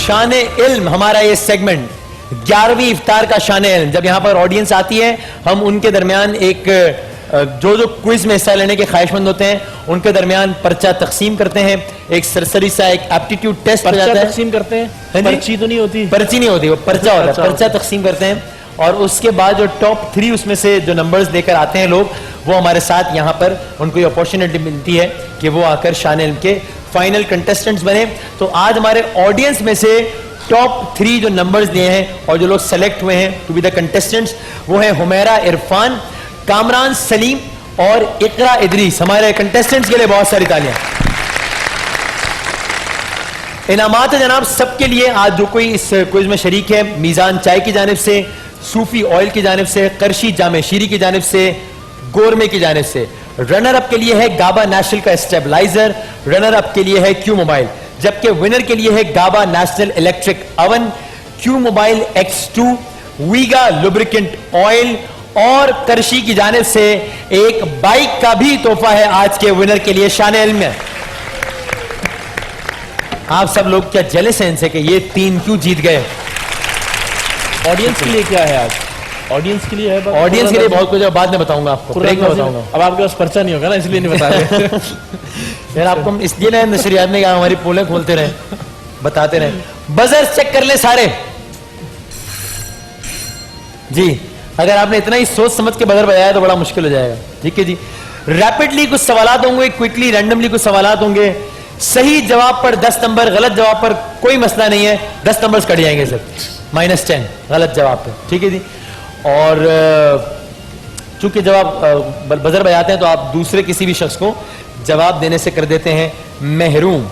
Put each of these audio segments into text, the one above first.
शान इल्म हमारा ये सेगमेंट 11वीं इफ्तार का शान इल्म, जब यहां पर ऑडियंस आती है हम उनके दरमियान एक जो क्विज में हिस्सा लेने के ख्वाहिशमंद होते हैं उनके दरमियान पर्चा तकसीम करते हैं। एक सरसरी सा एक एप्टीट्यूड टेस्ट हो जाता है। तकसीम करते हैं, पर्ची तो नहीं होती? पर्ची नहीं होती, वो पर्चा होता है। पर्चा तकसीम करते हैं और उसके बाद जो टॉप 3 उसमें से जो नंबर्स लेकर आते हैं लोग, वो हमारे साथ यहाँ पर उनको ये अपॉर्चुनिटी मिलती है कि वो आकर शान इल्म के फाइनल कंटेस्टेंट्स बने। तो आज हमारे ऑडियंस में से टॉप 3 जो नंबर्स लिए हैं और जो लोग सेलेक्ट हुए हैं टू बी द कंटेस्टेंट्स, वो है हुमैरा इरफान, कामरान सलीम और इकरा इदरीस। हमारे कंटेस्टेंट्स के लिए बहुत सारी तालियां। इनामात है जनाब सबके लिए। आज जो कोई इस क्विज में शरीक है, मीजान चाय की जानिब से, सूफी ऑयल की जानिब से, करशी जामे शीरी की जानिब से, गोरमे की जानिब से। रनर अप के लिए है गाबा नेशनल का स्टेबलाइजर, रनर अप के लिए है क्यू मोबाइल, जबकि विनर के लिए है Gaba National electric oven, Q mobile X2, Vega lubricant oil और करशी की जानिब से एक बाइक का भी तोहफा है आज के विनर के लिए शान इल्म में। आप सब लोग क्या जेलस हैं इनसे कि ये 3 क्यों जीत गए? ऑडियंस के लिए क्या है आज? ऑडियंस के लिए है, ऑडियंस के लिए बहुत कुछ है, बाद में बताऊंगा आपको, ब्रेक में बताऊंगा। अब आपके पास पर्चा नहीं होगा ना, इसलिए नहीं बता रहे। यार आपको हम इसलिए ना नशरियात में कहा हमारी पोलें खोलते रहे, बताते रहे। बजर चेक कर ले सारे जी। अगर आपने इतना ही सोच समझ के बजर बजाया तो बड़ा मुश्किल हो जाएगा। ठीक है जी। रैपिडली कुछ सवालात होंगे, क्विकली रैंडमली कुछ सवालात होंगे। सही जवाब पर 10 नंबर, गलत जवाब पर कोई मसला नहीं है, 10 नंबर्स कट जाएंगे सर, -10 गलत जवाब पे। ठीक है जी। और चूंकि जब आप बजर बजाते हैं तो आप दूसरे किसी भी शख्स को जवाब देने से कर देते हैं महरूम।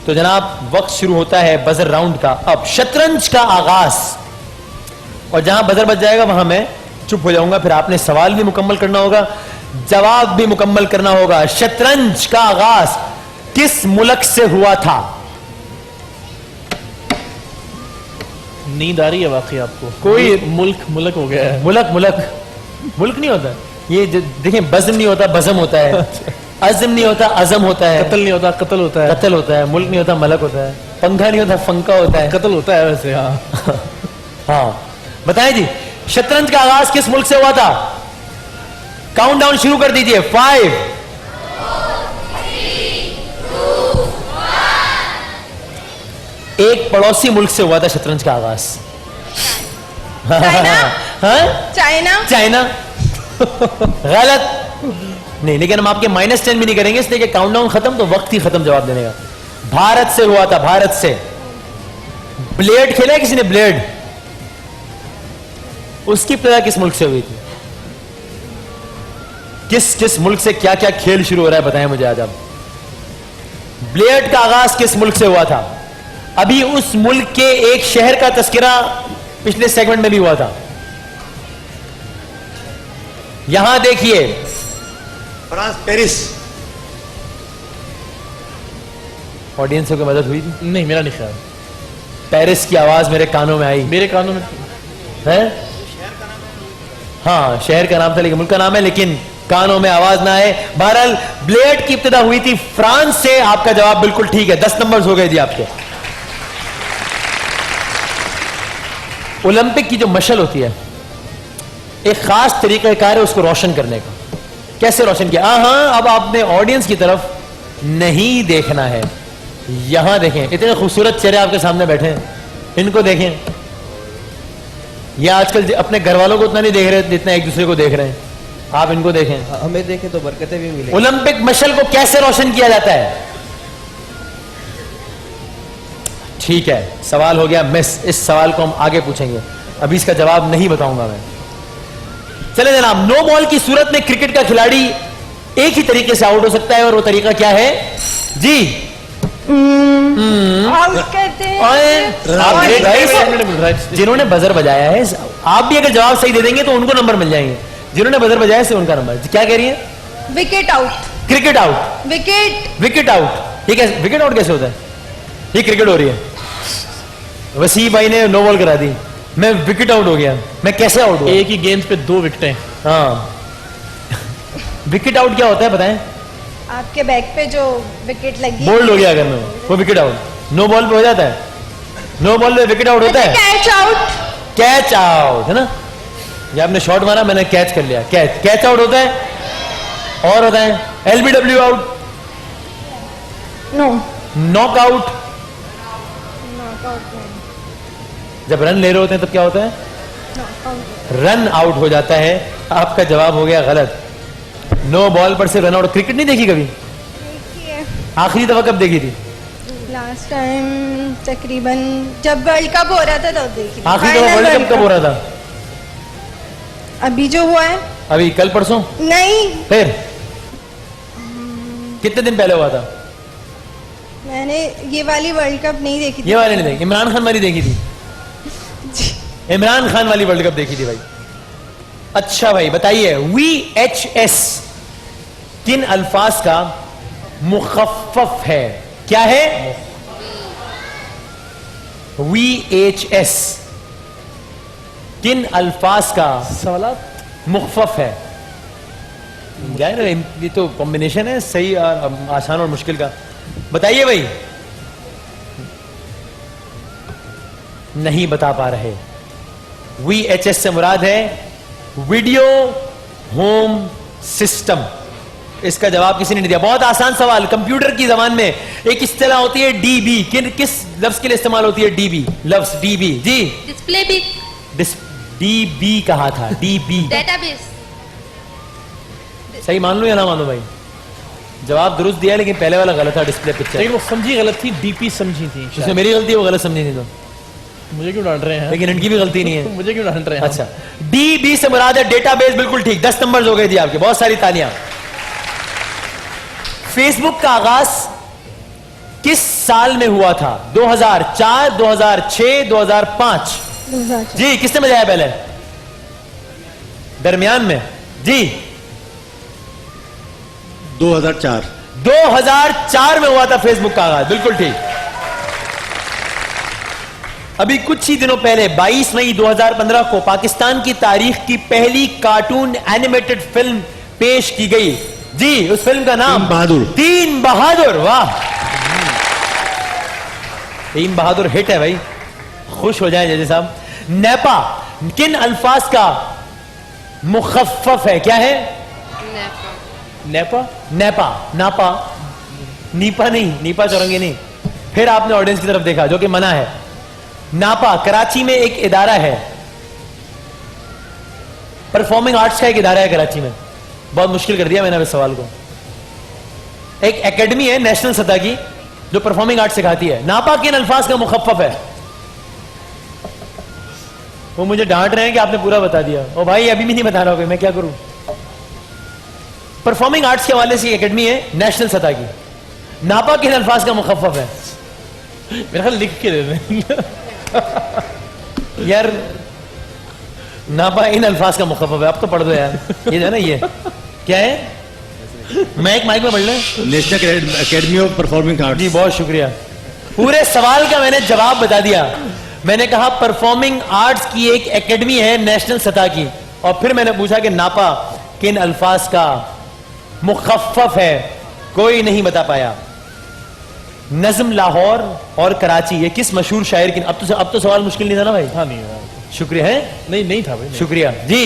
तो जनाब वक्त शुरू होता है बजर राउंड का। अब शतरंज का आगाज, और जहां बजर बज जाएगा वहां मैं चुप हो जाऊंगा, फिर आपने सवाल भी मुकम्मल करना होगा, जवाब भी मुकम्मल करना होगा। शतरंज का आगाज किस मुल्क से हुआ था? नींद आ रही है वाकई आपको? कोई मुल्क हो गया है। मुल्क नहीं होता ये, देखें बज़म नहीं होता, बज़म होता है। अज़म नहीं होता, अज़म होता है। कत्ल नहीं होता, कत्ल होता है। कत्ल होता है। मुल्क नहीं होता, मलक होता है। पंखा नहीं होता, फंका होता है। कत्ल होता है वैसे। हाँ हाँ बताएं जी, शतरंज का आगाज किस मुल्क से हुआ था? काउंटडाउन शुरू कर दीजिए। 5 एक पड़ोसी मुल्क से हुआ था शतरंज का आगाज। चाइना। चाइना गलत नहीं, लेकिन हम आपके -10 भी नहीं करेंगे इसलिए कि काउंटडाउन खत्म तो वक्त ही खत्म जवाब देने का। भारत से हुआ था, भारत से। ब्लेड खेला है किसी ने? ब्लेड, उसकी पैदा किस मुल्क से हुई थी? किस मुल्क से क्या क्या खेल शुरू हो रहा है बताएं मुझे आज आप। ब्लेड का आगाज किस मुल्क से हुआ था? अभी उस मुल्क के एक शहर का तस्करा पिछले सेगमेंट में भी हुआ था। यहां देखिए, फ्रांस, पेरिस। ऑडियंस को मदद हुई थी? नहीं, मेरा नहीं ख्याल। पेरिस की आवाज मेरे कानों में आई। मेरे कानों में है? हाँ, शहर का नाम था लेकिन मुल्क का नाम है, लेकिन कानों में आवाज ना आए। बहरहाल ब्लेड की इब्तिदा हुई थी फ्रांस से। आपका जवाब बिल्कुल ठीक है, 10 नंबर हो गए जी आपके। ओलंपिक की जो मशल होती है, एक खास तरीक़ाकार है उसको रोशन करने का। कैसे रोशन किया? हाँ, अब आपने ऑडियंस की तरफ नहीं देखना है, यहां देखें। इतने खूबसूरत चेहरे आपके सामने बैठे हैं, इनको देखें। ये आजकल अपने घर वालों को उतना नहीं देख रहे जितना एक दूसरे को देख रहे हैं। आप इनको देखें, हमें देखें तो बरकतें भी मिलेंगी। ओलंपिक मशल को कैसे रोशन किया जाता है? ठीक है, सवाल हो गया मिस। इस सवाल को हम आगे पूछेंगे, अभी इसका जवाब नहीं बताऊंगा मैं। चले जनाब, नो बॉल की सूरत में क्रिकेट का खिलाड़ी एक ही तरीके से आउट हो सकता है, और वो तरीका क्या है जी? आउट करते हैं। जिन्होंने बजर बजाया है, आप भी अगर जवाब सही दे देंगे तो उनको नंबर मिल जाएंगे। जिन्होंने बजर बजाया से उनका नंबर। क्या कह रही है? Wicket out. Cricket out. Wicket out. ये कैसे विकेट आउट कैसे होता है? ये क्रिकेट हो रही है, वसी भाई ने नो बॉल करा दी, मैं विकेट आउट हो गया। मैं कैसे आउट हुआ? एक ही गेंद पे 2 विकेटें। हाँ विकेट आउट क्या होता है बताएं? आपके बैक पे जो विकेट लगी, बोल्ड हो गया अगर मैं, वो विकेट आउट। नो बॉल पे हो जाता है, नो बॉल पे विकेट आउट होता है, कैच आउट, कैच आउट है ना। ये आपने शॉट मारा, मैंने कैच कर लिया, कैच कैच आउट होता है। और होता है एलबीडब्ल्यू आउट, नो, नॉकआउट। जब रन ले रहे होते हैं तब क्या होता है? रन आउट हो जाता है। आपका जवाब हो गया गलत। नो बॉल पर से रन आउट। क्रिकेट नहीं देखी कभी? आखिरी दफा कब देखी थी? लास्ट टाइम तकरीबन जब वर्ल्ड कप हो रहा था तब देखी। आखिरी दफा वर्ल्ड कप कब हो रहा था? अभी जो हुआ है। अभी कल परसों? नहीं, फिर कितने दिन पहले हुआ था? मैंने ये वाली वर्ल्ड कप नहीं देखी थी। ये वाली नहीं देखी, इमरान खान वाली देखी थी। इमरान खान वाली वर्ल्ड कप देखी थी भाई। अच्छा भाई बताइए, VHS किन अल्फाज का मुखफ्फफ है? क्या है? VHS किन अल्फाज का सवालात मुखफ्फफ है? यार ये तो कॉम्बिनेशन है सही और आसान और मुश्किल का। बताइए भाई। नहीं बता पा रहे। VHS से मुराद है वीडियो होम सिस्टम। इसका जवाब किसी ने नहीं दिया। बहुत आसान सवाल। कंप्यूटर की जबान में एक इस्तेलाह होती है DB। किस लफ्ज के लिए इस्तेमाल होती है DB? लफ्ज DB जी, डिस्प्ले बिट, DB कहा था, DB। डेटाबेस, सही मान लो या ना मानो भाई? जवाब दुरुस्त दिया लेकिन पहले वाला गलत था, डिस्प्ले पिक्चर। लेकिन वो समझी गलत थी, DP समझी थी। उसमें मेरी गलती है, वो गलत समझी नहीं तो। मुझे क्यों डांट रहे हैं? लेकिन इनकी भी गलती नहीं है। मुझे क्यों डांट रहे हैं? अच्छा, DB से मुराद है डेटाबेस। बिल्कुल ठीक, 10 नंबर हो गए जी आपके। बहुत सारी तालियां। फेसबुक का आगाज किस साल में हुआ था? 2004, 2006, 2005? जी, किसने बजाया पहले? दरमियान में जी। 2004। 2004 में हुआ था फेसबुक का आगाज। बिल्कुल ठीक। अभी कुछ ही दिनों पहले 22 मई 2015 को पाकिस्तान की तारीख की पहली कार्टून एनिमेटेड फिल्म पेश की गई। जी, उस फिल्म का नाम? तीन बहादुर। तीन बहादुर। वाह, तीन बहादुर हिट है भाई। खुश हो जाए जैसे साहब। नेपा किन अल्फाज का मुखफ्फफ है? क्या है? नेपा, नेपा, नापा, नीपा नहीं, नीपा चौरंगी नहीं। फिर आपने ऑडियंस की तरफ देखा जो कि मना है। नापा कराची में एक इदारा है, परफॉर्मिंग आर्ट्स का एक इदारा है कराची में। बहुत मुश्किल कर दिया मैंने इस सवाल को। एक एकेडमी है नेशनल सतह की जो परफॉर्मिंग आर्ट सिखाती है। नापा किन अल्फाज का मुखफ्फफ है? वो मुझे डांट रहे हैं कि आपने पूरा बता दिया। ओ भाई अभी भी नहीं बता रहा हूं, मैं क्या करूं? परफॉर्मिंग आर्ट्स के हवाले से एकेडमी है नेशनल सतह की। नापा किन अल्फाज का मुखफ्फफ है? मेरा ख्याल लिख के दे दें। यार नापा इन अल्फाज का मुखफ्फफ है। अब तो पढ़ दो यार। ये है ना, ये क्या है? मैं एक माइक में पढ़ लें। National Academy of Performing Arts. जी बहुत शुक्रिया। पूरे सवाल का मैंने जवाब बता दिया। मैंने कहा परफॉर्मिंग आर्ट्स की एक एकेडमी है नेशनल सतह की, और फिर मैंने पूछा कि नापा किन अल्फाज का मुखफ्फफ है? कोई नहीं बता पाया। नज्म लाहौर और कराची, ये किस मशहूर शायर की? अब तो सवाल मुश्किल नहीं था ना भाई? हाँ नहीं हुआ। शुक्रिया है। नहीं था भाई, नहीं। शुक्रिया जी।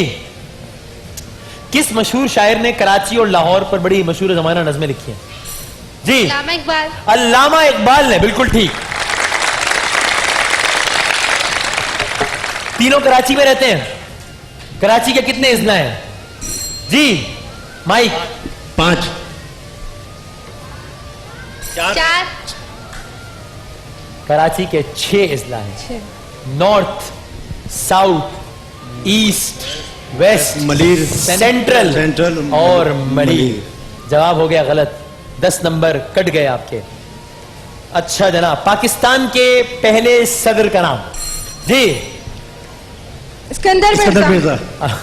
किस मशहूर शायर ने कराची और लाहौर पर बड़ी मशहूर जमाना नज़में लिखी हैं? जी, अल्लामा इकबाल। अल्लामा इकबाल ने। बिल्कुल ठीक। तीनों कराची में रहते हैं। कराची के कितने इज़्ला हैं? जी माइक। 5। 4। कराची के 6 इज़्ला हैं। North, south, east, west, Malir, central और मलीर। जवाब हो गया गलत। 10 नंबर कट गए आपके। अच्छा जनाब, पाकिस्तान के पहले सदर का नाम? जी, सिकंदर सिकंदर मिर्जा। मिर्जा।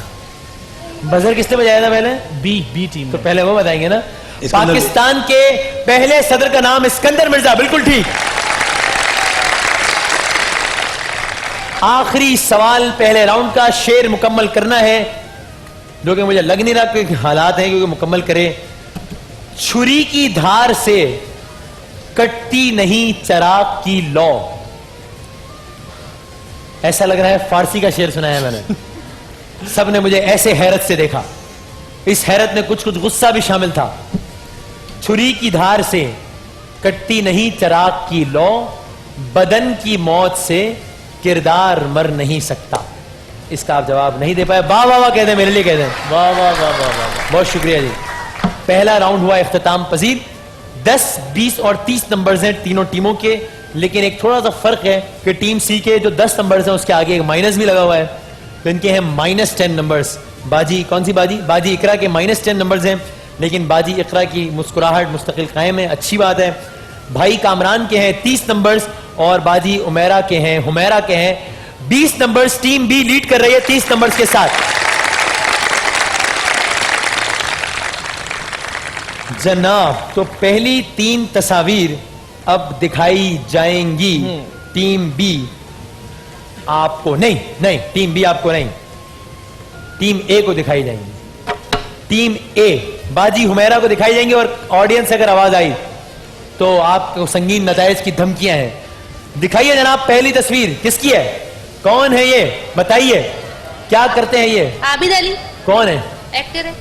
बजर किसने बजाया था पहले? बी टीम तो में। पहले वो बताएंगे ना। इस्कंदर। पाकिस्तान के पहले सदर का नाम सिकंदर मिर्जा। बिल्कुल ठीक। आखिरी सवाल पहले राउंड का। शेर मुकम्मल करना है, जो कि मुझे लग नहीं रहा कि हालात हैं क्योंकि मुकम्मल करे। छुरी की धार से कटती नहीं चराग की लौ। ऐसा लग रहा है फारसी का शेर सुनाया मैंने। सब ने मुझे ऐसे हैरत से देखा। इस हैरत में कुछ कुछ गुस्सा भी शामिल था। छुरी की धार से कटती नहीं चिराग की लौ, बदन की मौत से किरदार मर नहीं सकता। इसका आप जवाब नहीं दे पाए। वाह वाह वाह कह दें, मेरे लिए कह दें। वाह वाह वाह वाह वाह। बहुत शुक्रिया जी। पहला राउंड हुआ इख्तिताम पजीर। 10, 20 और 30 नंबर्स हैं तीनों टीमों के, लेकिन एक थोड़ा सा फर्क है कि टीम सी के जो 10 नंबर्स हैं उसके आगे एक माइनस भी लगा हुआ है, तो इनके हैं -10 नंबर्स। बाजी कौन सी बाजी? बाजी इकरा के -10 नंबर्स हैं, लेकिन बाजी इकरा की मुस्कुराहट मुस्तकिल कायम है, अच्छी बात है। भाई कामरान के हैं 30 नंबर्स और बाजी हुमैरा के हैं 20 नंबर्स। टीम बी लीड कर रही है 30 नंबर्स के साथ। जनाब, तो पहली 3 तस्वीर अब दिखाई जाएंगी। टीम बी आपको नहीं, टीम बी आपको नहीं, टीम ए को दिखाई जाएंगी। टीम ए बाजी हुमैरा को दिखाई जाएंगी और ऑडियंस से अगर आवाज आई तो आपको संगीन नताइज की धमकियां हैं। दिखाइए जनाब पहली तस्वीर किसकी है? कौन है ये? बताइए क्या करते हैं ये? आबिद अली। कौन है? एक्टर है।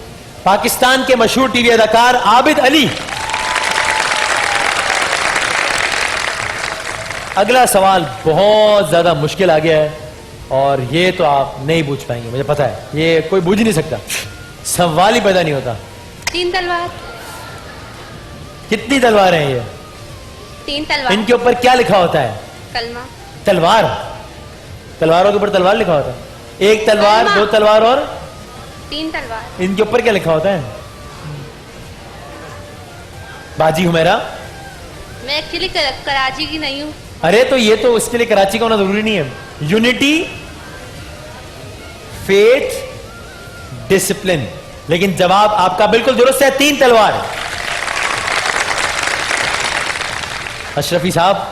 पाकिस्तान के मशहूर टीवी अदाकार आबिद अली। अगला सवाल बहुत ज्यादा मुश्किल आ गया है और ये तो आप नहीं पूछ पाएंगे, मुझे पता है। ये कोई पूछ नहीं सकता, सवाल ही पैदा नहीं होता। 3 तलवार। कितनी तलवार हैं ये? 3 तलवार। इनके ऊपर क्या लिखा होता है? कलमा। तलवार? तलवारों के ऊपर तलवार लिखा होता है? एक तलवार, कलमा। 2 तलवार और 3 तलवार। इनके ऊपर क्या लिखा होता है? बाजी हुमैरा, मैं एक्चुअली कराची की नहीं हूँ। अरे तो ये तो इसके लिए कराची का होना जरूरी नहीं है। Unity, faith, discipline. लेकिन जवाब आपका बिल्कुल दुरुस्त है, 3 तलवार। अशरफी साहब,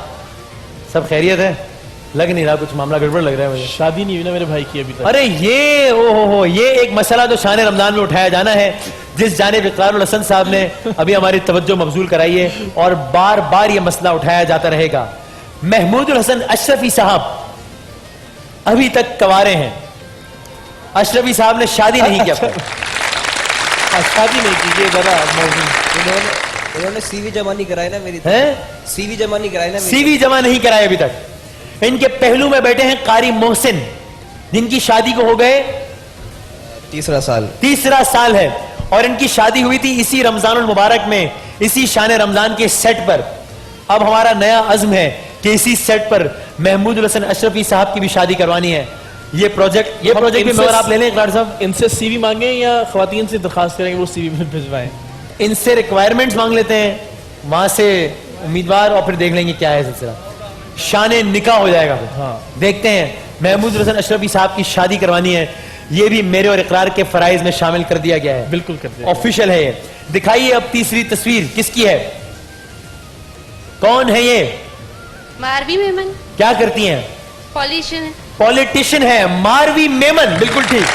सब खैरियत है? लग नहीं रहा, कुछ मामला गड़बड़ लग रहा है मुझे। शादी नहीं हुई ना मेरे भाई की अभी तक। अरे ये हो ये एक मसला तो शान रमजान में उठाया जाना है, जिस जानिब इकरारुल हसन साहब ने अभी हमारी तवज्जो मबजूल कराई है और बार बार ये मसला उठाया जाता रहेगा। महमूदुल हसन अशरफी साहब अभी तक कवारे हैं। अशरफी साहब ने शादी नहीं किया। शादी नहीं की, ये बड़ा इन्होंने सीवी जमा नहीं कराई ना मेरी। हैं? सीवी जमा नहीं कराई ना मेरी। सीवी जमा नहीं कराए अभी तक। इनके पहलू में बैठे हैं कारी मोहसिन, जिनकी शादी को हो गए तीसरा साल है और इनकी शादी हुई थी इसी रमजानुल मुबारक में, इसी शान रमजान के सेट पर। अब हमारा नया अज़्म है कि इसी सेट पर महमूदुल हसन अशरफी साहब की भी शादी करवानी है। ये प्रोजेक्ट भी मगर आप ले लें इकरार साहब। इनसे सीवी मांगे या खवातीन से दरखास्त करेंगे वो सीवी में भिजवाएं? इनसे रिक्वायरमेंट्स मांग लेते हैं, वहां से उम्मीदवार, और फिर देख लेंगे क्या है सिलसिला। शाने निकाह हो जाएगा फिर। हाँ। देखते हैं, महमूदुल हसन अशरफी साहब की शादी करवानी है, ये भी मेरे और इकरार के फराइज में शामिल कर दिया गया है। बिल्कुल कर दिया, ऑफिशियल है ये। दिखाइए अब तीसरी तस्वीर किसकी है? कौन है ये? मारवी मेमन। क्या करती हैं? पॉलिटिशियन है। पॉलिटिशियन है मारवी मेमन, बिल्कुल ठीक।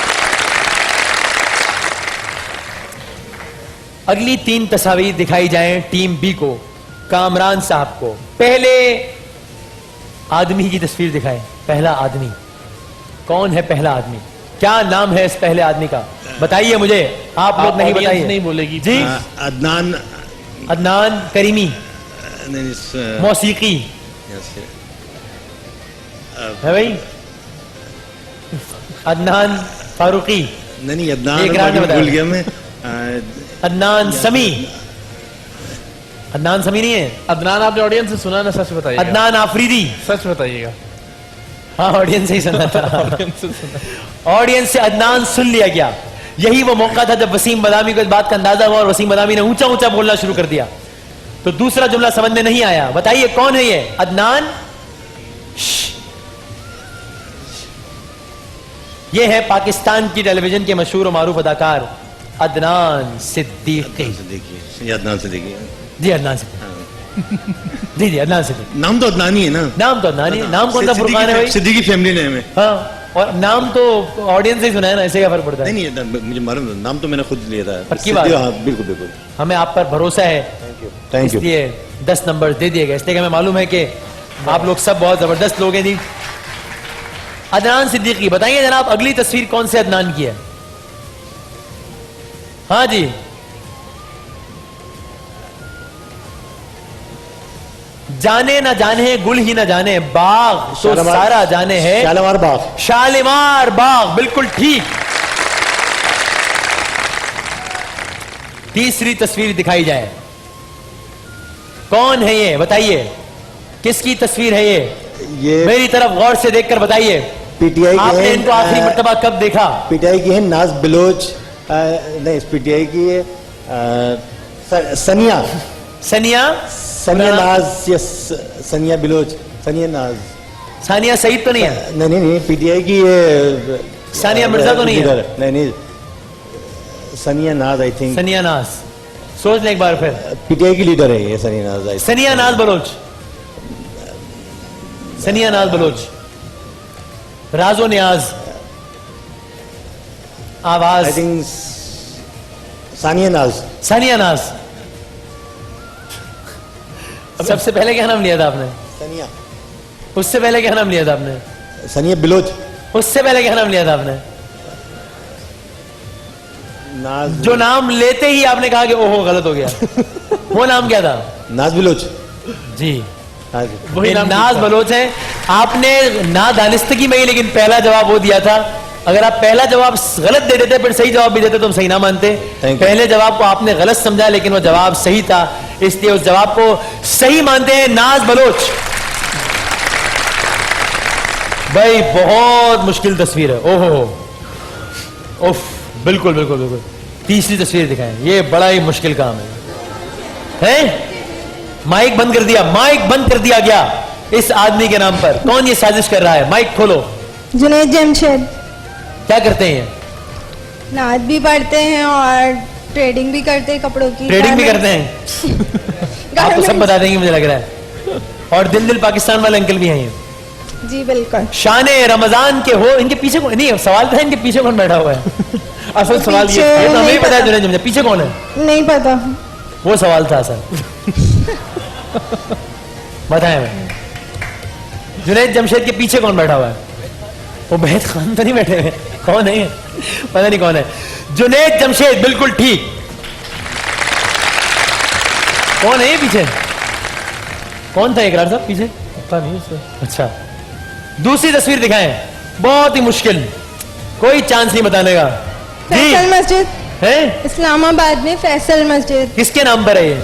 अगली 3 तस्वीर दिखाई जाएं टीम बी को, कामरान साहब को। पहले आदमी की तस्वीर दिखाएं। पहला आदमी कौन है? पहला आदमी क्या नाम है इस पहले आदमी का? बताइए मुझे, आप लोग नहीं बताइए। नहीं बोलेगी जी। अदनान करीमी, मौसीकी है भाई। अदनान फारूकी नहीं, अदनान एक रात में बताया। भूल गया मैं। अदनान समी। अदनान समी नहीं है। अदनान आपने ऑडियंस से सुना ना? सच बताइए। अदनान आफरीदी। सच बताइएगा। हाँ, ऑडियंस से ही सुना था। ऑडियंस से सुना। ऑडियंस से अदनान सुन लिया गया। यही वो मौका था जब वसीम बदामी को इस बात का अंदाजा हुआ और वसीम बदामी ने ऊंचा ऊंचा बोलना शुरू कर दिया, तो दूसरा जुमला समझ में नहीं आया। बताइए कौन है ये? अदनान। ये है पाकिस्तान की टेलीविजन के मशहूर और मारूफ अदाकार अदनान सिद्दीकी। अदनान सिद्दीकी। जी अदनान सिद्दीकी। जी अदनान सिद्दीकी। नाम तो अदनान ही है ना? नाम तो अदनान ही है। नाम कौन सा फुरकान है भाई? सिद्दीकी फैमिली नेम है। हाँ, और नाम तो ऑडियंस से ही सुना है ना, ऐसे क्या फर्क पड़ता है? नहीं, मुझे मालूम, नाम तो मैंने खुद लिया था। पक्की बात? हाँ, बिल्कुल बिल्कुल। हमें आप पर भरोसा है, थैंक यू। इसलिए 10 नंबर दे दिए गए, इसलिए हमें मालूम है कि आप लोग सब बहुत जबरदस्त लोग हैं जी। अदनान सिद्दीकी, बताइए जनाब अगली तस्वीर कौन से अदनान की है? हाँ जी, जाने ना जाने गुल ही ना जाने बाग तो शालीमार- सारा जाने है शालीमार बाग। शालीमार बाग, बिल्कुल ठीक। तीसरी तस्वीर दिखाई जाए, कौन है ये बताइए, किसकी तस्वीर है ये? मेरी तरफ गौर से देखकर बताइए। पीटीआई आपने इनको आखिरी मर्तबा कब देखा? पीटीआई की है नाज बलोच, नहीं पीटीआई की है सनिया सनिया सनिया नाज या सनिया बलोच, सनिया नाज। सानिया सईद तो नहीं है? नहीं पीटीआई की ये सानिया मिर्जा तो नहीं है? नहीं सनिया नाज आई थिंक। सनिया नाज, सोच ले एक बार फिर। पीटीआई की लीडर है ये सनिया नाज आई। सनिया नाज बलोच, सनिया नाज बलोच, राजो नियाज, आवाज आई थिंक सानिया नाज। सानिया नाज। सबसे पहले क्या नाम लिया था आपने? सनिया, उससे पहले क्या नाम लिया था आपने? सनिया बलोच। उससे पहले क्या नाम लिया था आपने? नाज, जो नाम लेते ही आपने कहा कि ओहो गलत हो गया, वो नाम क्या था? नाज बलोच। जी हाँ जी। वही नाज बलोच है। आपने ना दानिस्तगी में ही लेकिन पहला जवाब वो दिया था। अगर आप पहला जवाब गलत दे देते फिर सही जवाब भी देते तो हम सही ना मानते। Thank you. पहले जवाब को आपने गलत समझा लेकिन वो जवाब सही था, इसलिए उस जवाब को सही मानते हैं। नाज बलोच भाई बहुत मुश्किल तस्वीर है। ओहो उफ, बिल्कुल बिल्कुल बिल्कुल। तीसरी तस्वीर दिखाएं, ये बड़ा ही मुश्किल काम है? माइक बंद कर दिया, माइक बंद कर दिया गया इस आदमी के नाम पर। कौन ये साजिश कर रहा है? माइक खोलो। जुनैद जमशेद क्या करते हैं? नात भी पढ़ते हैं और ट्रेडिंग भी करते हैं कपड़ों की। ट्रेडिंग भी करते हैं? आप तो सब गारमेंट्स। बता देंगे मुझे लग रहा है। और दिल पाकिस्तान वाले अंकल भी हैं ये। जी बिल्कुल। शान रमजान के हो, इनके पीछे कौन? नहीं सवाल था इनके पीछे कौन बैठा हुआ है? असल सवाल ये पीछे तो हमें ही नहीं पता है पता। जुनैद जमशेद पीछे कौन है, नहीं पता। वो सवाल था असल। बताएं मैं, जुनैद जमशेद के पीछे कौन बैठा हुआ है? वो बैद खान तो नहीं बैठे हुए? कौन है ये? पता नहीं कौन है। जुनैद जमशेद, बिल्कुल ठीक। कौन है ये पीछे? कौन था इकरार साहब पीछे? पता नहीं उससे। अच्छा, दूसरी तस्वीर दिखाएं, बहुत ही मुश्किल, कोई चांस नहीं बताने का। फैसल मस्जिद है इस्लामाबाद में, फैसल मस्जिद। किसके नाम पर है ये?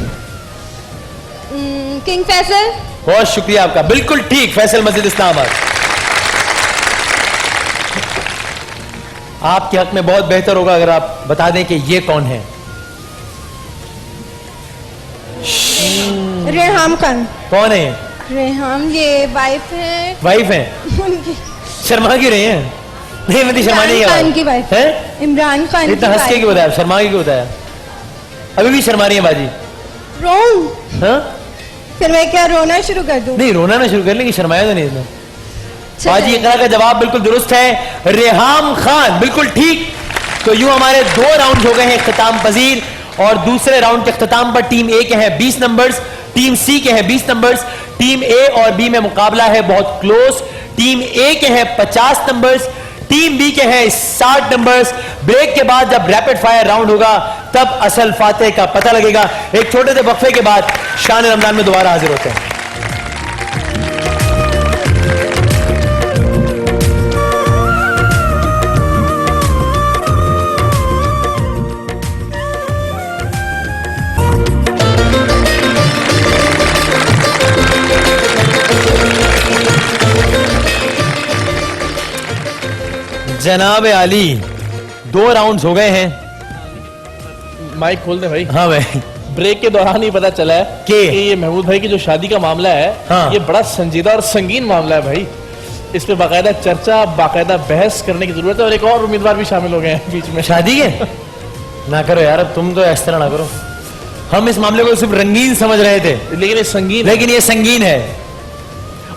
King Faisal. बहुत शुक्रिया आपका, बिल्कुल ठीक, फैसल मस्जिद इस्लामाबाद। आपके हक में बहुत बेहतर होगा अगर आप बता दें कि ये कौन है। रेहाम खान। कौन है ये? रेहाम ये वाइफ है वाइफ है? उनकी। शर्मा क्यों रही है? नहीं मतलब शर्मा नहीं इमरान खान की वाइफ है? इमरान खान की इतना हंस के क्यों बताया? शर्मा के क्यों बताया? अभी भी शर्मा रही है बाजी? रो। हाँ? फिर मैं क्या रोना शुरू कर दूं? नहीं रोना ना शुरू कर लेंगे, शर्माया तो नहीं इसमें। बाजी इकरा का जवाब बिल्कुल दुरुस्त है, रेहाम खान, बिल्कुल ठीक। तो यूं हमारे 2 राउंड हो गए हैं इख्तिताम पजीर, और दूसरे राउंड के इख्तिताम पर टीम ए के हैं 20 नंबर्स, टीम सी के हैं 20 नंबर्स। टीम ए और बी में मुकाबला है बहुत क्लोज। टीम ए के हैं 50 नंबर्स, टीम बी के हैं 60 नंबर्स। ब्रेक के बाद जब रैपिड फायर राउंड होगा तब असल फातेह का पता लगेगा। एक छोटे से वक्फे के बाद शान रमजान में दोबारा हाजिर होते हैं। जनाब आली, 2 राउंड्स हो गए हैं। माइक खोल दे भाई। हाँ भाई, ब्रेक के दौरान ही पता चला है कि ये महमूद भाई की जो शादी का मामला है, हाँ। ये बड़ा संजीदा और संगीन मामला है भाई। इस पे बाकायदा चर्चा, बाकायदा बहस करने की जरूरत है, और एक और उम्मीदवार भी शामिल हो गए हैं बीच में। शादी के ना करो यार, अब तुम तो इस तरह ना करो। हम इस मामले को सिर्फ रंगीन समझ रहे थे, लेकिन ये संगीन है। लेकिन ये संगीन है।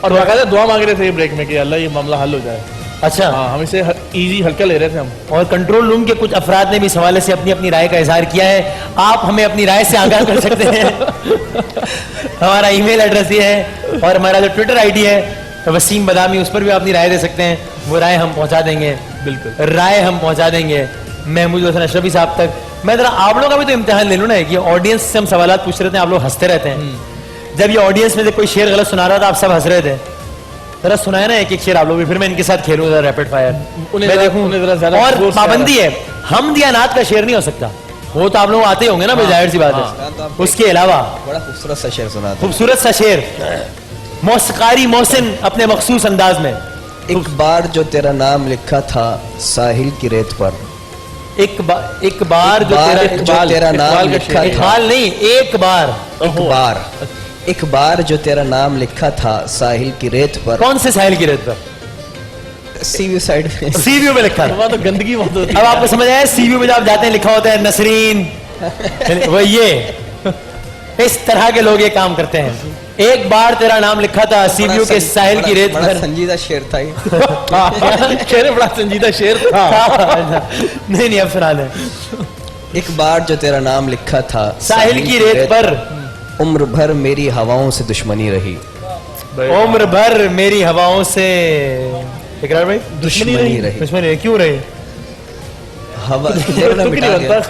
और बाकायदा दुआ मांग रहे थे ब्रेक में कि अल्लाह ये मामला हल हो जाए। अच्छा, हाँ, हम इसे इजी हल्का ले रहे थे हम। और कंट्रोल रूम के कुछ अफराद ने भी इस हवाले से अपनी अपनी राय का इजहार किया है। आप हमें अपनी राय से आगाह कर सकते हैं। हमारा ईमेल एड्रेस ये है और हमारा जो ट्विटर आईडी है वसीम बदामी, उस पर भी अपनी राय दे सकते हैं, वो राय हम पहुंचा देंगे, बिल्कुल राय हम पहुंचा देंगे महमूद हसन अशरफी साहब तक। मैं जरा आप लोगों का भी तो इम्तिहान ले लूं ना, कि ऑडियंस से हम सवाल पूछ रहे थे, आप लोग हंसते रहते हैं। जब ये ऑडियंस में से कोई शेर गलत सुना रहा था, आप सब हंस रहे थे। जरा सुनाए ना एक एक शेर आप लोग भी, फिर मैं इनके साथ खेलूं जरा रैपिड फायर, मैं देखूं। और पाबंदी है, हम दियानात का शेर नहीं हो सकता, वो तो आप लोग आते होंगे ना, जाहिर सी बात है। उसके अलावा बड़ा खूबसूरत सा शेर सुना था। खूबसूरत सा शेर, मौसीकारी मोहसिन अपने मखसूस अंदाज में। एक बार जो तेरा नाम लिखा था साहिल की रेत पर, एक बार जो तेरा नाम लिखा था, इकबाल नहीं, एक बार जो तेरा नाम लिखा था साहिल की रेत पर। कौन से साहिल की रेत पर? सीव्यू साइड में, सीव्यू में लिखा था। वहाँ तो गंदगी बहुत होती है। अब आपको समझ आया, सीव्यू में जब आप जाते हैं लिखा होता है नसरीन, वो ये इस तरह के लोग ये काम करते हैं। एक बार तेरा नाम लिखा था सीव्यू के साहिल की रेत बड़ा पर। संजीदा शेर था ये। शेर बड़ा संजीदा शेर था। नहीं अब सुना ले। एक बार जो तेरा नाम लिखा था साहिल की रेत पर, उम्र भर मेरी हवाओं से दुश्मनी रही। उम्र भर मेरी हवाओं से, इकरार भाई, दुश्मनी रही। दुश्मनी क्यों रही? हवा लेना मिटा गया।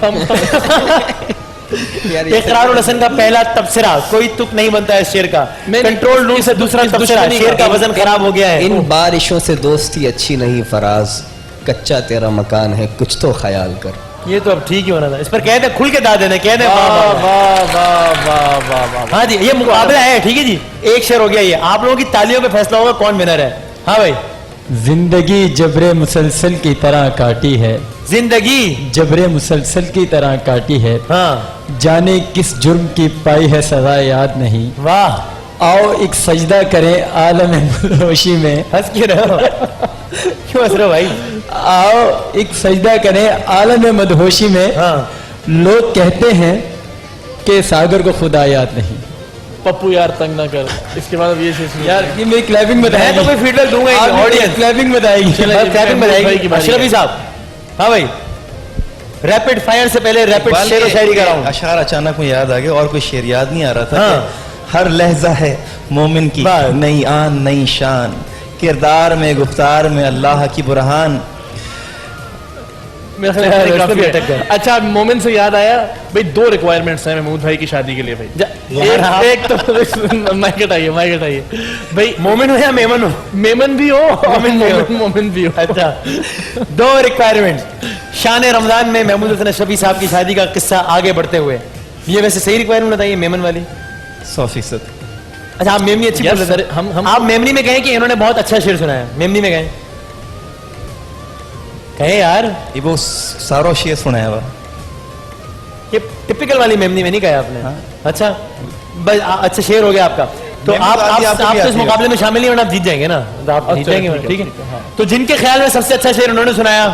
यार ये इकरारुल हसन का पहला तबसरा, कोई तुक नहीं बनता है शेर का। कंट्रोल रूम से दूसरा तबसरा, शेर का वजन खराब हो गया है। इन बारिशों से दोस्ती अच्छी नहीं फराज, कच्चा तेरा मकान है कुछ तो ख्याल कर। ये तो अब ठीक ही होना था, इस पर कह दे, खुल के दा देने, कह दे हाँ जी, ये मुकाबला है, ठीक है जी। एक शेर हो गया ये, आप लोगों की तालियों पे फैसला होगा कौन विनर है। हाँ भाई। जिंदगी जबरे मुसलसल की तरह काटी है, जिंदगी जबरे मुसलसल की तरह काटी है, हाँ जाने किस जुर्म की पाई है सजा याद नहीं। वाह, आओ एक सजदा करें आलम रोशी में। हंस क्यों रहे हो? क्यों हंस रहे हो भाई? आओ एक सजदा करें आलम मदहोशी में। हाँ, लोग कहते हैं कि सागर को खुदा याद नहीं। पप्पू यार तंग ना कर। इसके बाद अब ये शेर सुनिए। यार ये मेरी क्लैपिंग मैं बताएगी, तो कोई फीडबैक दूंगा ही नहीं, ऑडियंस क्लैपिंग बताएगी। क्लैपिंग बताएगी अशरफी साहब। हाँ भाई, रैपिड फायर से पहले रैपिड शेर और शायरी का राउंड। अशार अचानक मुझे याद आ गया और कोई शेर याद नहीं आ रहा था। हाँ। कि हर लहजा है मोमिन की वाह। नई आन नई शान, किरदार में गुफ्तार में अल्लाह की बुरहान। मेरा ख्याल है काफी अटक गया। अच्छा, मोमेंट से याद आया भाई, 2 रिक्वायरमेंट्स हैं महमूद भाई की शादी के लिए भाई। एक तो माइक हटाइए भाई, मोमिन हो या मेमन हो? मेमन भी हो, मोमिन भी हो। अच्छा, 2 रिक्वायरमेंट। शान रमजान में महमूद हसन अशरफी साहब की शादी का किस्सा आगे बढ़ते हुए, ये वैसे सही रिक्वायरमेंट बताइए मेमन वाली? 100%। अच्छा, आप मेमनी अच्छी बोल रहे थे। हम आप मेमनी में कहें कि इन्होंने बहुत अच्छा शेर सुनाया, मेमनी में कहें, कहे यार। ये वो सारो शेर सुनाया हुआ। ये टिपिकल वाली मेमनी में नहीं कहा आपने? हाँ। अच्छा, बस अच्छा शेर हो गया आपका। तो मेमनी आप तो आती है, आप आपको आप भी तो इस आती है। मुकाबले में शामिल नहीं होना, आप जीत जाएंगे ना, तो आप जीत जाएंगे, ठीक है। हाँ। तो जिनके ख्याल में सबसे अच्छा शेर उन्होंने सुनाया,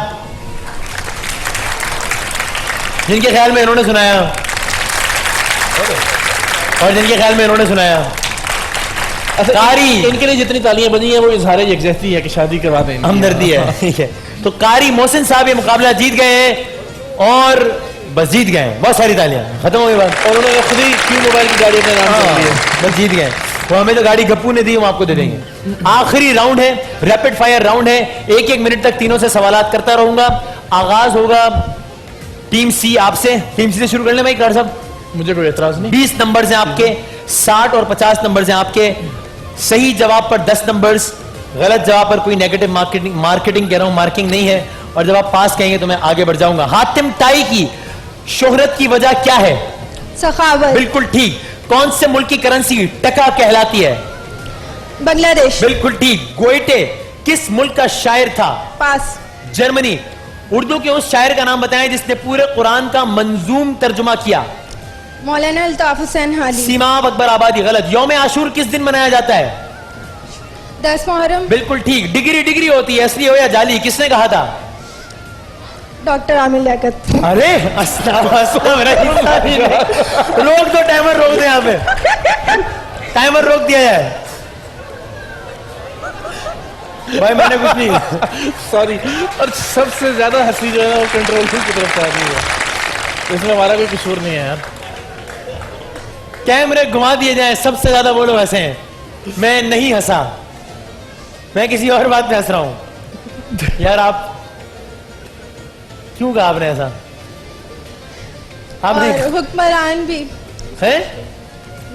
जिनके ख्याल में इन्होंने सुनाया और जिनके ख्याल में इन्होंने सुनाया, कारी इनके लिए जितनी तालियां बनी है वो इजहार यकजहती है कि शादी करवा दें, हमदर्दी है, ठीक है। तो कारी मोहसिन साहब ये मुकाबला जीत गए हैं और बस जीत गए हैं। बहुत सारी तालियां, खत्म हो गई बात। और उन्होंने खुद ही क्यों मोबाइल की गाड़ी अपने नाम कर दी है। बस जीत गए। तो हमें जो गाड़ी गप्पू ने दी हम आपको दे देंगे। आखिरी राउंड है, रैपिड फायर राउंड है। 1-1 मिनट तक तीनों से सवालात करता रहूंगा। आगाज होगा टीम सी आपसे। टीम सी से शुरू कर ले भाई कार साहब। मुझे कोई एतराज नहीं। 20 नंबर से आपके, 60 और 50 नंबर से आपके। सही जवाब पर 10 नंबर्स, गलत जवाब पर कोई नेगेटिव मार्केटिंग कह रहा हूं, मार्किंग नहीं है। और जब आप पास कहेंगे तो मैं आगे बढ़ जाऊंगा। हातिम ताई की शोहरत की वजह क्या है? सखावत। बिल्कुल ठीक। कौन से मुल्क की करेंसी टका कहलाती है? बांग्लादेश। बिल्कुल ठीक। गोइटे किस मुल्क का शायर था? पास। जर्मनी। उर्दू के उस शायर का नाम बताएं जिसने पूरे कुरान का मंजूम तर्जुमा किया? मौलाना अल्ताफ हुसैन हादी। सीमाब अकबर आबादी। गलत। यौम आशूर किस दिन मनाया जाता है? 10 मुहर्रम। बिल्कुल ठीक। डिग्री होती है, असली हो या जाली? किसने कहा था? डॉक्टर आमिर लियाकत। अरे रोक दो, टाइमर रोक दो, यहाँ पे टाइमर रोक दिया जाए। भाई मैंने कुछ नहीं, सॉरी। और सबसे ज्यादा हंसी जो है ना वो कंट्रोल रूम की तरफ से आ रही है। इसमें हमारा कोई कसूर नहीं है यार। कैमरे घुमा दिए जाए, सबसे ज्यादा वो लोग हंसे हैं, मैं नहीं हंसा। मैं किसी और बात पे हंस रहा हूं यार। आप क्यों कहा आपने ऐसा? आपने और हुक्मरान भी, है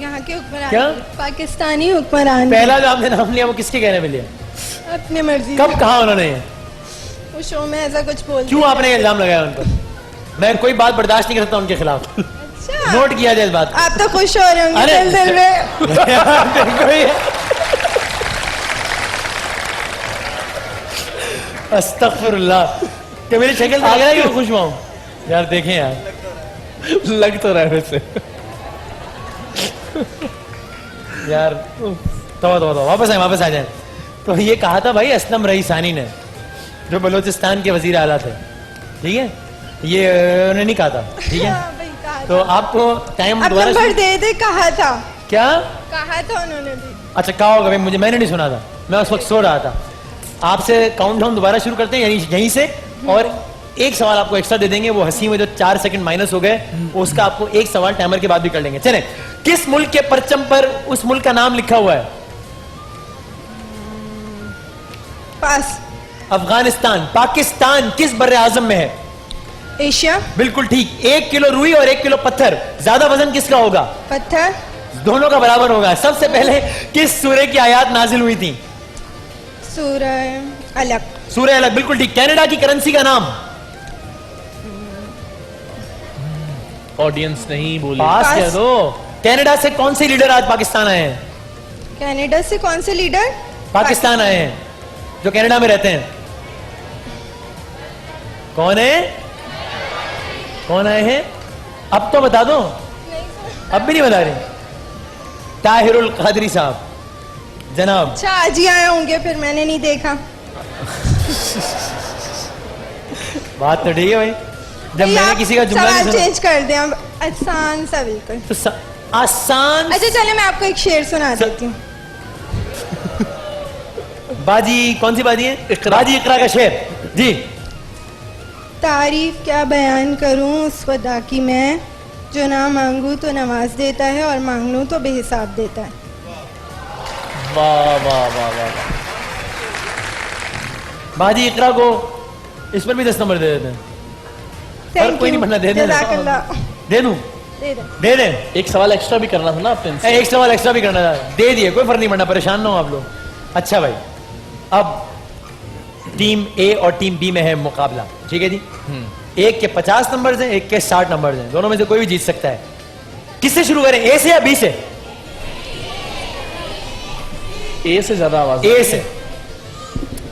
यहाँ के हुक्मरान क्या? भी, पाकिस्तानी हुक्मरान भी। पहला जो आपने नाम लिया वो किसके कहने पे लिया? अपनी मर्जी कब कहा उन्होंने? वो शो में ऐसा कुछ बोल क्यों आपने ये इल्जाम लगाया उन पर? मैं कोई बात बर्दाश्त नहीं कर सकता उनके खिलाफ। अच्छा, नोट किया जाए इस बात को। आप तो खुश हो रहे होंगे अरे! दिल दिल में। देखो ये। अस्तगफुरुल्लाह कि मेरी शक्ल देख रहा है कि मैं खुश हुआ हूं यार। देखें यार, लग तो रहा है वैसे। यार तो वापस आ जाए। तो ये कहा था भाई असलम रईसानी ने, जो बलूचिस्तान के वजीर आला थे, ठीक है? ये उन्होंने नहीं कहा था, ठीक है? हाँ, भाई कहा तो था। आपको टाइम अब दोबारा नंबर दे दे, कहा था, क्या? कहा था उन्होंने भी। अच्छा कहा होगा भाई, मैंने नहीं सुना था, मैं उस वक्त सो रहा था। आपसे काउंटडाउन दोबारा शुरू करते हैं यहीं से, और एक सवाल आपको एक्स्ट्रा दे देंगे। वो हंसी में जो 4 सेकंड माइनस हो गए, उसका आपको एक सवाल टाइमर के बाद भी कर लेंगे। चले, किस मुल्क के परचम पर उस मुल्क का नाम लिखा हुआ है? पास। अफगानिस्तान। पाकिस्तान किस बर्रे आजम में है? एशिया। बिल्कुल ठीक। 1 किलो रुई और 1 किलो पत्थर, ज्यादा वजन किसका होगा? पत्थर। दोनों का बराबर होगा। सबसे पहले किस सूरह की आयत नाजिल हुई थी? सूरह अलग। सूरह अलग, बिल्कुल ठीक। कनाडा की करेंसी का नाम? ऑडियंस नहीं बोली। पास पास। कह दो। कनाडा से कौन से लीडर आज पाकिस्तान आए हैं? कनाडा से कौन से लीडर पाकिस्तान आए हैं, जो कनाडा में रहते हैं? कौन है? कौन आए हैं? अब तो बता दो। अब भी नहीं बता रहे? ताहिरुल कादरी साहब जनाब। अच्छा, आज ही आए होंगे, फिर मैंने नहीं देखा। बात तो ठीक है भाई, जब भाई, मैंने आप किसी का जुमला सवाल नहीं सुना चेंज कर दें, अब आसान सा बिल्कुल। तो आसान। अच्छा चले, मैं आपको एक शेर सुना देती हूँ। बाजी, कौन सी बाजी है? बाजी इकरा का शेर जी। तारीफ क्या बयान करूं उस खुदा की मैं, जो ना मांगू तो नवाज देता है और मांग लूं तो बेहिसाब देता है। वाह वाह वाह वाह। बाजी इकरा को इस पर भी 10 नंबर दे देते हैं। Thank कोई you. नहीं बनना, दे देना। जज़ाकल्लाह। दे दूं? दे दो। दे दें? एक सवाल एक्स्ट्रा भी करना था ना आपने इनसे। एक सवाल एक्स्ट्रा भी करना था, दे दिए, कोई फर्क नहीं पड़ना, परेशान ना हो आप लोग। अच्छा भाई, अब टीम ए और टीम बी में है मुकाबला, ठीक है जी? एक के 50 नंबर हैं, एक के 60 नंबर हैं, दोनों में से कोई भी जीत सकता है। किससे शुरू करें, ए से या बी से? ए से ज्यादा आवाज। ए से।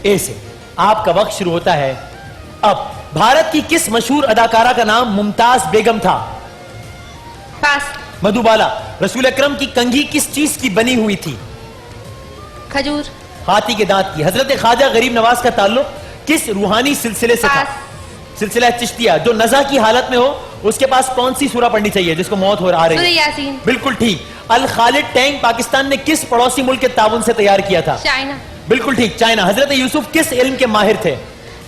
ए से। आपका वक्त शुरू होता है अब। भारत की किस मशहूर अदाकारा का नाम मुमताज बेगम था? पास। मधुबाला। रसूल अकरम की कंघी किस चीज की बनी हुई थी? खजूर। हाथी के दांत की। हजरत ख्वाजा गरीब नवाज का ताल्लुक किस रूहानी सिलसिले से था? पास। सिलसिला चिश्तिया। जो नज़ा की हालत में हो उसके पास कौन सी सूरा पढ़नी चाहिए जिसको मौत हो आ रही सूरह है? यासीन। बिल्कुल ठीक। अल खालिद टैंक पाकिस्तान ने किस पड़ोसी मुल्क के ताउन से तैयार किया था? चाइना। बिल्कुल ठीक, चाइना। हजरत यूसुफ किस इल्म के माहिर थे?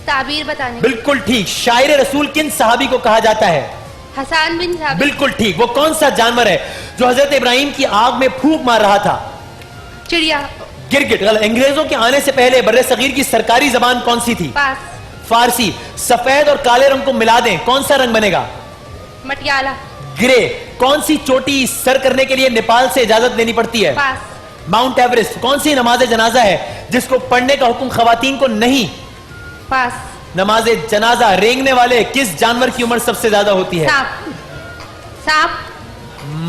ताबीर बताने। बिल्कुल ठीक। शायर रसूल किन सहाबी को कहा जाता है? हसान बिन साबित। बिल्कुल ठीक। वो कौन सा जानवर है जो हजरत इब्राहिम की आग में फूंक मार रहा था? चिड़िया। गिरगिट। अंग्रेजों के आने से पहले बर्रे सगीर की सरकारी जबान कौन सी थी? पास। फारसी। सफेद और काले रंग को मिला दें, कौन सा रंग बनेगा? मटियाला। ग्रे। कौन सी चोटी सर करने के लिए नेपाल से इजाजत लेनी पड़ती है? पास। Mount Everest. कौन सी नमाज जनाजा है जिसको पढ़ने का हुक्म खवातीन को नहीं? पास। नमाज जनाजा। रेंगने वाले किस जानवर की उम्र सबसे ज्यादा होती है? सांप। सांप।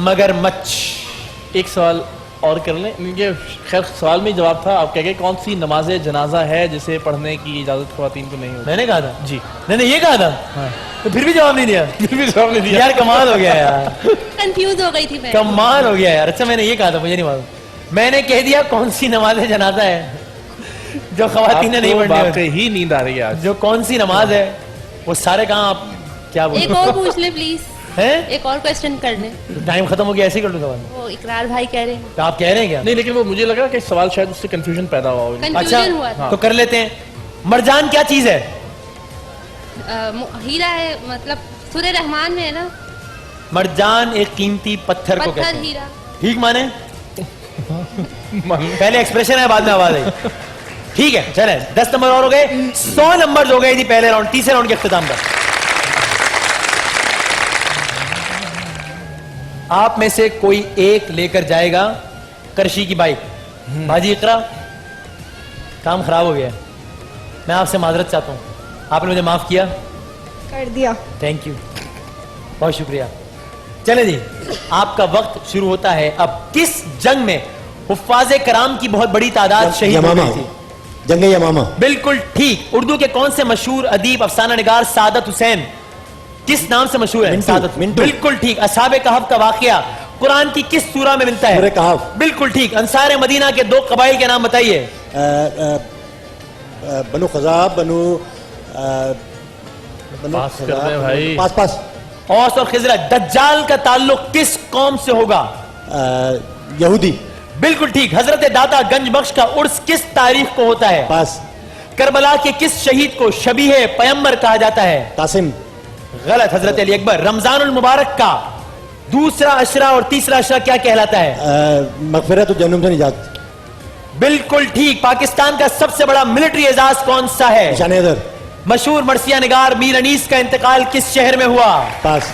मगरमच्छ। एक सवाल और कर लें, इनके खैर सवाल में ही जवाब था। आप कह गए कौन सी नमाज जनाजा है जिसे पढ़ने की इजाजत खवातीन को नहीं होती? मैंने कहा था जी। मैंने ये कहा था। हाँ। तो फिर भी जवाब नहीं दिया। फिर भी जवाब नहीं दिया। यार कमाल हो गया यार, कंफ्यूज हो गई थी मैं। कमाल हो गया यार। अच्छा मैंने ये कहा था, मुझे नहीं मालूम। मैंने कह दिया कौन सी नमाज जनाजा है जो खवातीन ने नहीं आपको पढ़नी होती। वाकई ही नींद आ रही है आज। जो कौन सी नमाज है वो सारे कहाँ आप क्या बोलते एक और पूछ ले प्लीज। हैं? एक और क्वेश्चन कर ले। टाइम खत्म हो गया, ऐसे ही कर लो सवाल। वो इकरार भाई कह रहे हैं। तो आप कह रहे हैं क्या? नहीं, लेकिन वो मुझे लगा कि सवाल शायद उससे कंफ्यूजन पैदा हुआ होगा। कंफ्यूजन हुआ था। तो कर लेते हैं। मरजान क्या चीज है? हीरा है, मतलब सूरह रहमान में है ना। मरजान एक कीमती पत्थर को कहते पत्थर हैं। हीरा। ठीक माने? पहले एक्सप्रेशन है, बाद में आवाज आई। ठीक है, चले 10 नंबर और हो गए, 100 नंबर हो गए जी पहले राउंड, तीसरे राउंड के अख्ताम पर। आप में से कोई एक लेकर जाएगा करशी की बाइक। बाजी इकरा, काम खराब हो गया, मैं आपसे माजरत चाहता हूं, आपने मुझे माफ किया, कर दिया। थैंक यू, बहुत शुक्रिया। चले जी, आपका वक्त शुरू होता है अब। किस जंग में हुफ्फाज़े कराम की बहुत बड़ी तादाद शहीद हो गई थी? जंगे यमामा। बिल्कुल ठीक। उर्दू के कौन से मशहूर अदीब अफसाना निगार सादत हुसैन किस नाम से मशहूर है? मिंटू, सादत। मिंटू। बिल्कुल ठीक। असहाबे कहफ का वाकया कुरान की किस सूरा में मिलता है? सूरे कहफ। बिल्कुल ठीक। अंसार मदीना के 2 कबाइल के नाम बताइए। बनु खज़ाब, बनु पास कर दे भाई। पास पास। औस और खिजरत। दज्जाल का ताल्लुक किस कौम से होगा? यहूदी। बिल्कुल ठीक। हजरत दाता गंज बख्श का उर्स किस तारीख को होता है? पास। करबला के किस शहीद को शबीह पैगंबर कहा जाता है? कासिम। गलत। हजरत अली अकबर। रमजानुल मुबारक का दूसरा अशरा और तीसरा अशरा क्या कहलाता है? मगफिरत और जहन्नुम से निजात। बिल्कुल ठीक। पाकिस्तान का सबसे बड़ा मिलिट्री एजाज कौन सा है? निशान हैदर। मशहूर मरसिया निगार मीर अनीस का इंतकाल किस शहर में हुआ? पास।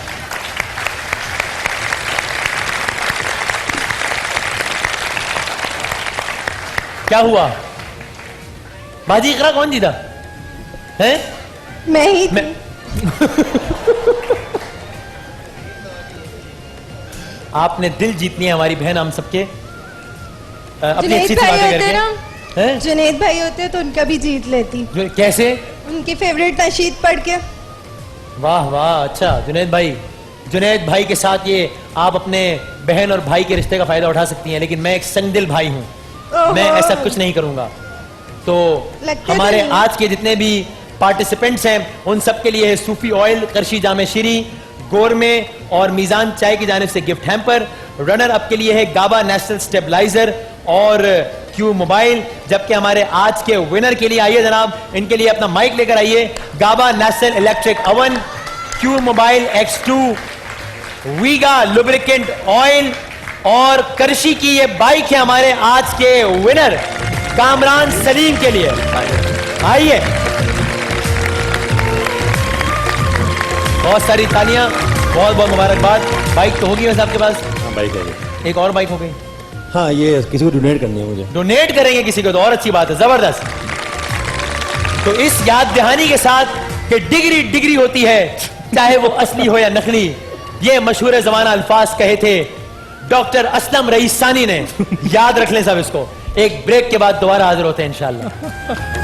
क्या हुआ? बाजी इकरा कौन जीता है? मैं ही थी। मैं आपने दिल जीतनी है हमारी बहन, हम सबके। अपनी जुनैद अच्छी सी भाई बातें होते करके। ना, हैं? जुनैद भाई होते तो उनका भी जीत लेती, कैसे? उनकी फेवरेट नशीद पढ़ के। वाह वाह, अच्छा जुनैद भाई। जुनैद भाई के साथ ये आप अपने बहन और भाई के रिश्ते का फायदा उठा सकती हैं, लेकिन मैं एक संगदिल भाई हूं, मैं ऐसा कुछ नहीं करूंगा। तो लगते हमारे तो नहीं। आज के जितने भी पार्टिसिपेंट्स हैं उन सबके लिए है सूफी ऑयल, करशी जामे शीरी, गोरमे और मीजान चाय की जानिब से गिफ्ट हैम्पर। रनर अप के लिए है गाबा नेशनल स्टेबलाइजर और क्यू मोबाइल। जबकि हमारे आज के विनर के लिए आइए जनाब, इनके लिए अपना माइक लेकर आइए। Gaba National electric oven, Q mobile X2, Vega lubricant oil और करशी की ये बाइक है हमारे आज के विनर कामरान सलीम के लिए। आइए, बहुत सारी तालियां, बहुत बहुत मुबारकबाद। बाइक तो होगी वैसे आपके पास? हाँ बाइक है। एक और बाइक हो गई। हाँ ये किसी को डोनेट करनी है मुझे। डोनेट करेंगे किसी को तो और अच्छी बात है, जबरदस्त। तो इस याद दहानी के साथ कि डिग्री डिग्री होती है, चाहे वो असली हो या नकली, ये मशहूर जमाना अल्फाज कहे थे डॉक्टर असलम रईसानी ने। याद रख लें सब इसको। एक ब्रेक के बाद दोबारा हाजिर होते हैं इंशाल्लाह।